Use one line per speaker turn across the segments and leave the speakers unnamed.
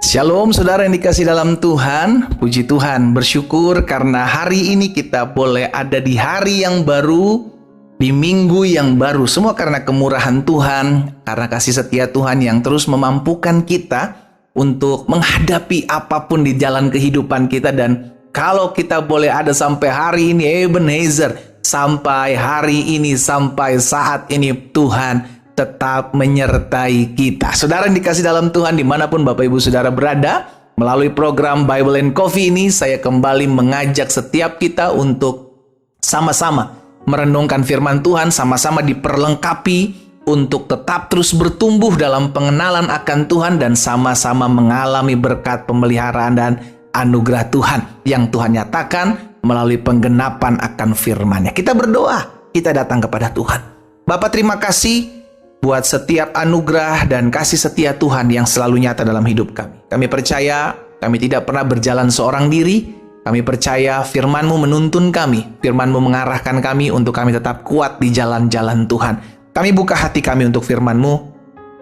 Shalom saudara yang dikasih dalam Tuhan. Puji Tuhan, bersyukur karena hari ini kita boleh ada di hari yang baru, di minggu yang baru. Semua karena kemurahan Tuhan, karena kasih setia Tuhan yang terus memampukan kita untuk menghadapi apapun di jalan kehidupan kita. Dan kalau kita boleh ada sampai hari ini, Ebenezer, sampai hari ini, sampai saat ini, Tuhan tetap menyertai kita. Saudara yang dikasih dalam Tuhan, dimanapun Bapak Ibu Saudara berada, melalui program Bible and Coffee ini, saya kembali mengajak setiap kita untuk sama-sama merenungkan firman Tuhan, sama-sama diperlengkapi untuk tetap terus bertumbuh dalam pengenalan akan Tuhan, dan sama-sama mengalami berkat pemeliharaan dan anugerah Tuhan yang Tuhan nyatakan melalui penggenapan akan firman-Nya. Kita berdoa, kita datang kepada Tuhan. Bapak, terima kasih buat setiap anugerah dan kasih setia Tuhan yang selalu nyata dalam hidup kami. Kami percaya kami tidak pernah berjalan seorang diri. Kami percaya firman-Mu menuntun kami. Firman-Mu mengarahkan kami untuk kami tetap kuat di jalan-jalan Tuhan. Kami buka hati kami untuk firman-Mu.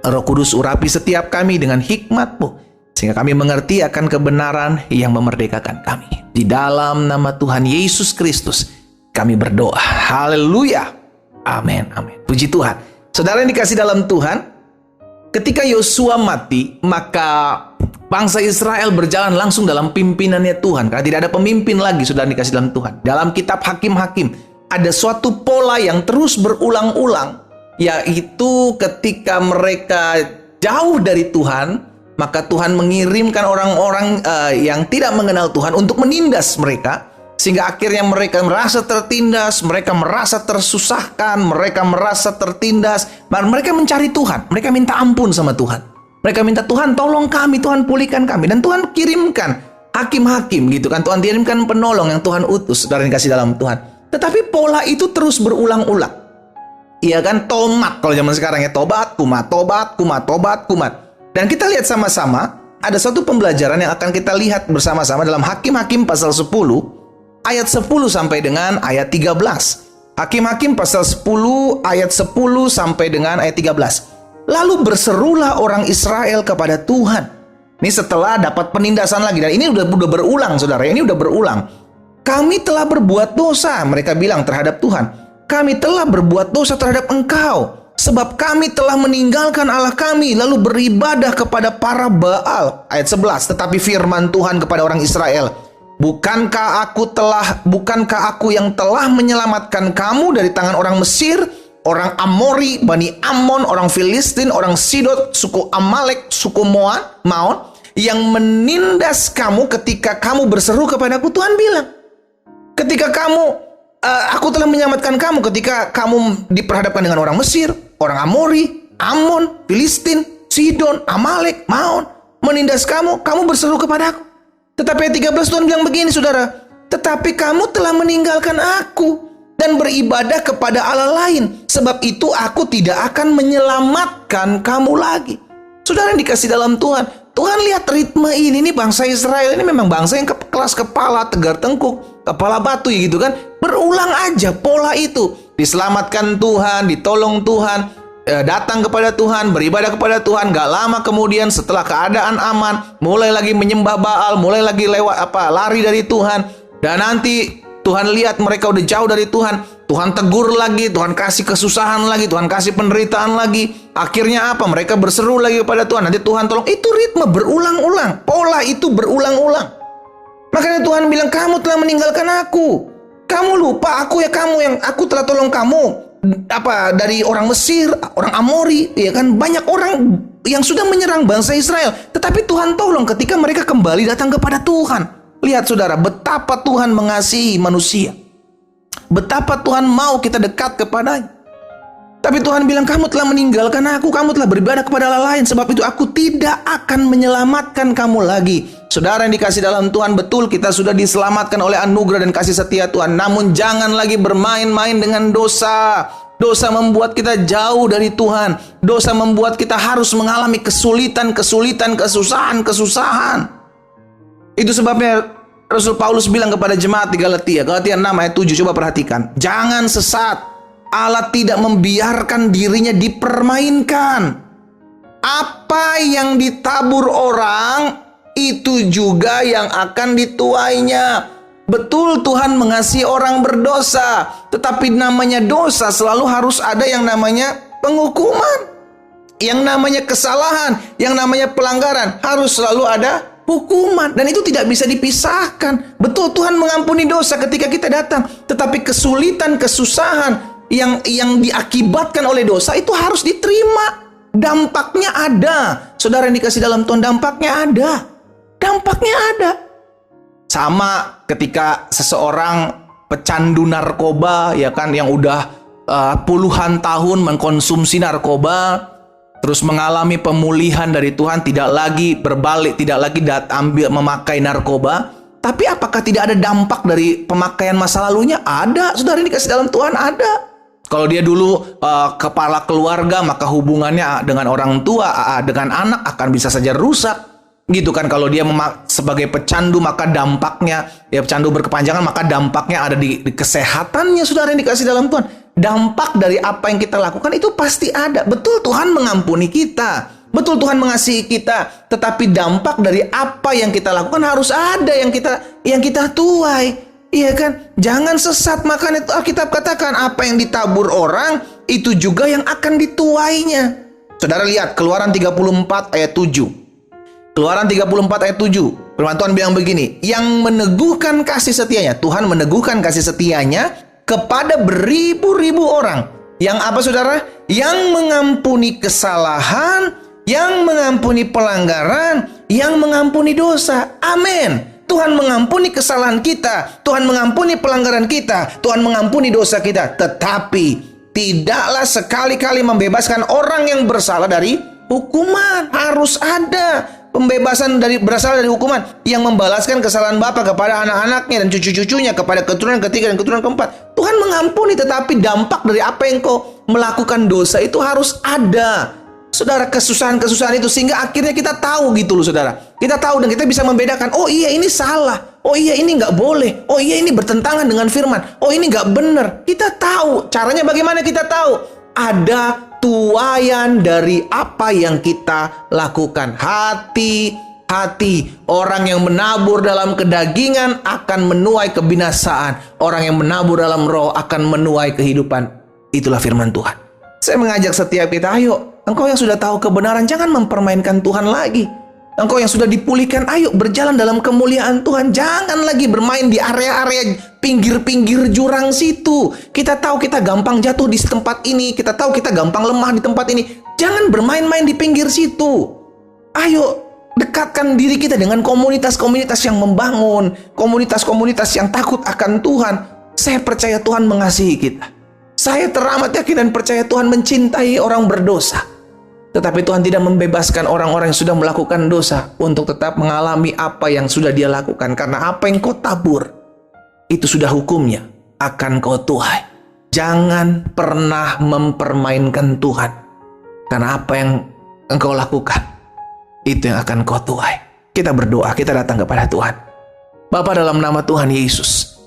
Roh Kudus urapi setiap kami dengan hikmat-Mu, sehingga kami mengerti akan kebenaran yang memerdekakan kami. Di dalam nama Tuhan Yesus Kristus kami berdoa. Haleluya. Amin. Amin. Puji Tuhan. Saudara yang dikasih dalam Tuhan, ketika Yosua mati, maka bangsa Israel berjalan langsung dalam pimpinannya Tuhan. Karena tidak ada pemimpin lagi, saudara yang dikasih dalam Tuhan. Dalam kitab Hakim-Hakim, ada suatu pola yang terus berulang-ulang, yaitu ketika mereka jauh dari Tuhan, maka Tuhan mengirimkan orang-orang yang tidak mengenal Tuhan untuk menindas mereka. Sehingga akhirnya mereka merasa tertindas, mereka merasa tersusahkan, mereka merasa tertindas. Mereka mencari Tuhan, mereka minta ampun sama Tuhan. Mereka minta, Tuhan tolong kami, Tuhan pulihkan kami. Dan Tuhan kirimkan hakim-hakim gitu kan. Tuhan kirimkan penolong yang Tuhan utus, saudara yang kasih dalam Tuhan. Tetapi pola itu terus berulang-ulang. Iya kan, tomat kalau zaman sekarang ya, tobat, kumat, tobat, kumat, tobat, kumat. Dan kita lihat sama-sama, ada satu pembelajaran yang akan kita lihat bersama-sama dalam Hakim-Hakim pasal 10, ayat 10 sampai dengan ayat 13. Hakim-Hakim pasal 10 ayat 10 sampai dengan ayat 13. Lalu berserulah orang Israel kepada Tuhan. Ini setelah dapat penindasan lagi. Dan ini udah berulang, saudara. Ini udah berulang. Kami telah berbuat dosa, mereka bilang terhadap Tuhan. Kami telah berbuat dosa terhadap Engkau, sebab kami telah meninggalkan Allah kami, lalu beribadah kepada para Baal. Ayat 11. Tetapi firman Tuhan kepada orang Israel, Bukankah aku yang telah menyelamatkan kamu dari tangan orang Mesir, orang Amori, Bani Ammon, orang Filistin, orang Sidon, suku Amalek, suku Maon, yang menindas kamu ketika kamu berseru kepadaku? Tuhan bilang, ketika aku telah menyelamatkan kamu ketika kamu diperhadapkan dengan orang Mesir, orang Amori, Ammon, Filistin, Sidon, Amalek, Maon, menindas kamu berseru kepadaku. Tetapi ayat 13 Tuhan bilang begini, saudara. Tetapi kamu telah meninggalkan aku dan beribadah kepada Allah lain. Sebab itu aku tidak akan menyelamatkan kamu lagi. Saudara yang dikasih dalam Tuhan, Tuhan lihat ritme ini bangsa Israel ini memang bangsa yang kelas kepala, tegar tengkuk, kepala batu ya gitu kan. Berulang aja pola itu. Diselamatkan Tuhan, ditolong Tuhan, datang kepada Tuhan, beribadah kepada Tuhan. Gak lama kemudian setelah keadaan aman, mulai lagi menyembah Baal, mulai lagi lari dari Tuhan. Dan nanti Tuhan lihat mereka udah jauh dari Tuhan, Tuhan tegur lagi, Tuhan kasih kesusahan lagi, Tuhan kasih penderitaan lagi. Akhirnya apa? Mereka berseru lagi kepada Tuhan, nanti Tuhan tolong. Itu ritme berulang-ulang, pola itu berulang-ulang. Makanya Tuhan bilang, kamu telah meninggalkan aku, kamu lupa aku ya, yang aku telah tolong kamu dari orang Mesir, orang Amori, ya kan, banyak orang yang sudah menyerang bangsa Israel. Tetapi Tuhan tolong ketika mereka kembali datang kepada Tuhan. Lihat saudara, betapa Tuhan mengasihi manusia, betapa Tuhan mau kita dekat kepadanya. Tapi Tuhan bilang, kamu telah meninggalkan aku, kamu telah beribadah kepada Allah lain, sebab itu aku tidak akan menyelamatkan kamu lagi. Saudara yang dikasih dalam Tuhan, betul kita sudah diselamatkan oleh anugerah dan kasih setia Tuhan. Namun jangan lagi bermain-main dengan dosa. Dosa membuat kita jauh dari Tuhan. Dosa membuat kita harus mengalami kesulitan, kesusahan. Itu sebabnya Rasul Paulus bilang kepada jemaat di Galatia 6 ayat 7, coba perhatikan. Jangan sesat. Allah tidak membiarkan dirinya dipermainkan. Apa yang ditabur orang, itu juga yang akan dituainya. Betul, Tuhan mengasihi orang berdosa, tetapi namanya dosa selalu harus ada yang namanya penghukuman. Yang namanya kesalahan, yang namanya pelanggaran, harus selalu ada hukuman. Dan itu tidak bisa dipisahkan. Betul, Tuhan mengampuni dosa ketika kita datang, tetapi kesulitan, kesusahan yang diakibatkan oleh dosa itu harus diterima. Dampaknya ada. Saudara yang dikasih dalam Tuhan, dampaknya ada. Dampaknya ada. Sama ketika seseorang pecandu narkoba, ya kan, yang udah puluhan tahun mengkonsumsi narkoba, terus mengalami pemulihan dari Tuhan, tidak lagi berbalik, tidak lagi memakai narkoba. Tapi apakah tidak ada dampak dari pemakaian masa lalunya? Ada, saudara ini dikasih dalam Tuhan, ada. Kalau dia dulu kepala keluarga, maka hubungannya dengan orang tua, dengan anak akan bisa saja rusak. Gitu kan, kalau dia sebagai pecandu, maka dampaknya, ya pecandu berkepanjangan, maka dampaknya ada di kesehatannya, saudara yang dikasih dalam Tuhan. Dampak dari apa yang kita lakukan itu pasti ada. Betul, Tuhan mengampuni kita. Betul, Tuhan mengasihi kita. Tetapi dampak dari apa yang kita lakukan harus ada yang kita tuai. Iya kan? Jangan sesat. Makanya itu Alkitab katakan, apa yang ditabur orang, itu juga yang akan dituainya. Saudara lihat, Keluaran 34 ayat 7. Keluaran 34 ayat 7. Firman Tuhan bilang begini, yang meneguhkan kasih setianya, Tuhan meneguhkan kasih setianya kepada beribu-ribu orang. Yang apa, saudara? Yang mengampuni kesalahan, yang mengampuni pelanggaran, yang mengampuni dosa. Amin. Tuhan mengampuni kesalahan kita, Tuhan mengampuni pelanggaran kita, Tuhan mengampuni dosa kita. Tetapi tidaklah sekali-kali membebaskan orang yang bersalah dari hukuman. Harus ada pembebasan berasal dari hukuman, yang membalaskan kesalahan bapa kepada anak-anaknya dan cucu-cucunya, kepada keturunan ketiga dan keturunan keempat. Tuhan mengampuni, tetapi dampak dari apa yang kau melakukan dosa itu harus ada. Saudara, kesusahan-kesusahan itu, sehingga akhirnya kita tahu gitu loh, saudara. Kita tahu dan kita bisa membedakan, oh iya ini salah, oh iya ini nggak boleh, oh iya ini bertentangan dengan firman, oh ini nggak benar. Kita tahu. Caranya bagaimana kita tahu? Ada tuaian dari apa yang kita lakukan. Hati-hati. Orang yang menabur dalam kedagingan akan menuai kebinasaan. Orang yang menabur dalam roh akan menuai kehidupan. Itulah firman Tuhan. Saya mengajak setiap kita, ayo, engkau yang sudah tahu kebenaran, jangan mempermainkan Tuhan lagi. Engkau yang sudah dipulihkan, ayo berjalan dalam kemuliaan Tuhan. Jangan lagi bermain di area-area pinggir-pinggir jurang situ. Kita tahu kita gampang jatuh di tempat ini. Kita tahu kita gampang lemah di tempat ini. Jangan bermain-main di pinggir situ. Ayo dekatkan diri kita dengan komunitas-komunitas yang membangun. Komunitas-komunitas yang takut akan Tuhan. Saya percaya Tuhan mengasihi kita. Saya teramat yakin dan percaya Tuhan mencintai orang berdosa. Tetapi Tuhan tidak membebaskan orang-orang yang sudah melakukan dosa untuk tetap mengalami apa yang sudah dia lakukan. Karena apa yang kau tabur, itu sudah hukumnya akan kau tuai. Jangan pernah mempermainkan Tuhan. Karena apa yang engkau lakukan, itu yang akan kau tuai. Kita berdoa, kita datang kepada Tuhan. Bapa, dalam nama Tuhan Yesus,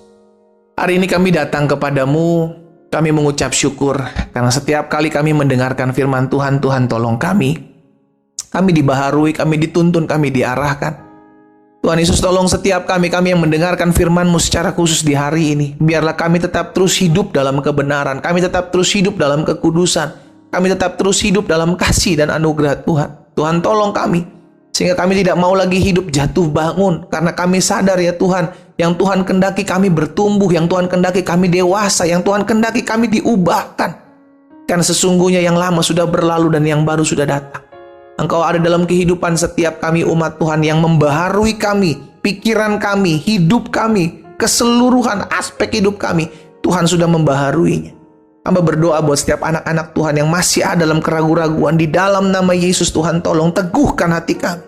hari ini kami datang kepadamu. Kami mengucap syukur karena setiap kali kami mendengarkan firman Tuhan, Tuhan tolong kami. Kami dibaharui, kami dituntun, kami diarahkan. Tuhan Yesus, tolong setiap kami yang mendengarkan firman-Mu secara khusus di hari ini. Biarlah kami tetap terus hidup dalam kebenaran. Kami tetap terus hidup dalam kekudusan. Kami tetap terus hidup dalam kasih dan anugerah Tuhan. Tuhan tolong kami, sehingga kami tidak mau lagi hidup jatuh bangun. Karena kami sadar ya Tuhan, yang Tuhan kendaki kami bertumbuh, yang Tuhan kendaki kami dewasa, yang Tuhan kendaki kami diubahkan. Karena sesungguhnya yang lama sudah berlalu dan yang baru sudah datang. Engkau ada dalam kehidupan setiap kami umat Tuhan yang membaharui kami, pikiran kami, hidup kami, keseluruhan aspek hidup kami. Tuhan sudah membaharuinya. Hamba berdoa buat setiap anak-anak Tuhan yang masih ada dalam keraguan-raguan. Di dalam nama Yesus, Tuhan tolong teguhkan hati kami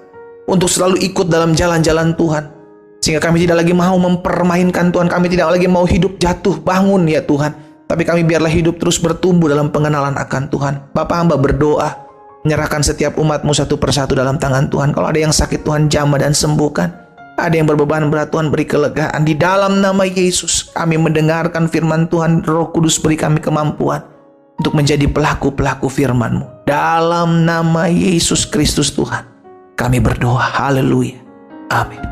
untuk selalu ikut dalam jalan-jalan Tuhan. Sehingga kami tidak lagi mau mempermainkan Tuhan. Kami tidak lagi mau hidup jatuh bangun ya Tuhan. Tapi kami biarlah hidup terus bertumbuh dalam pengenalan akan Tuhan. Bapa, hamba berdoa, menyerahkan setiap umat-Mu satu persatu dalam tangan Tuhan. Kalau ada yang sakit, Tuhan jamah dan sembuhkan. Ada yang berbeban berat, Tuhan beri kelegaan. Di dalam nama Yesus, kami mendengarkan firman Tuhan. Roh Kudus beri kami kemampuan untuk menjadi pelaku-pelaku firman-Mu. Dalam nama Yesus Kristus Tuhan, kami berdoa. Haleluya. Amin.